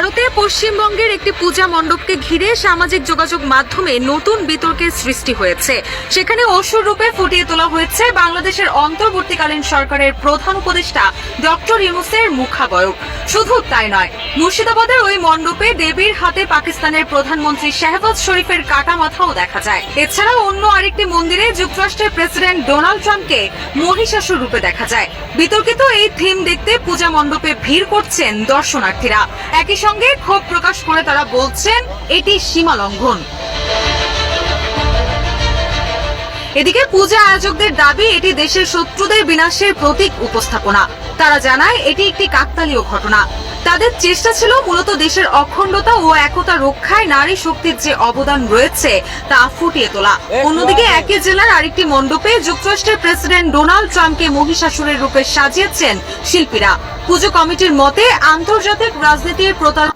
ভারতে পশ্চিমবঙ্গের একটি পূজা মণ্ডপকে ঘিরে সামাজিক যোগাযোগ মাধ্যমে নতুন বিতর্কের সৃষ্টি হয়েছে। সেখানে অসুর রূপে ফুটিয়ে তোলা হয়েছে বাংলাদেশের অন্তর্বর্তীকালীন সরকারের প্রধান উপদেষ্টা ডক্টর ইউনূসের মুখাবয়ব। শুধু তাই নয়, মুর্শিদাবাদের ওই মণ্ডপে দেবীর হাতে পাকিস্তানের প্রধানমন্ত্রী শাহবাজ শরীফের কাটা মাথাও দেখা যায়। এছাড়াও অন্য আরেকটি মন্দিরে যুক্তরাষ্ট্রের প্রেসিডেন্ট ডোনাল্ড ট্রাম্পকে মহিষাসুর রূপে দেখা যায়। বিতর্কিত এই থিম দেখতে পূজা মণ্ডপে ভিড় করছেন দর্শনার্থীরা। একই সঙ্গে ক্ষোভ প্রকাশ করে তারা বলছেন এটি সীমা লঙ্ঘন। এদিকে পূজা আয়োজকদের দাবি এটি দেশের শত্রুদের বিনাশের প্রতীক উপস্থাপনা। তারা জানায় এটি একটি কাকতালীয় ঘটনা। তাদের চেষ্টা ছিল মূলত দেশের অখণ্ডতা ও একতা রক্ষায় নারী শক্তির যে অবদান রয়েছে তা ফুটিয়ে তোলা। অন্যদিকে একই জেলার আরেকটি মণ্ডপে যুক্তরাষ্ট্রের প্রেসিডেন্ট ডোনাল্ড ট্রাম্পকে মহিষাসুরের রূপে সাজিয়েছেন শিল্পীরা। পুজো কমিটির মতে আন্তর্জাতিক রাজনীতির প্রতারণা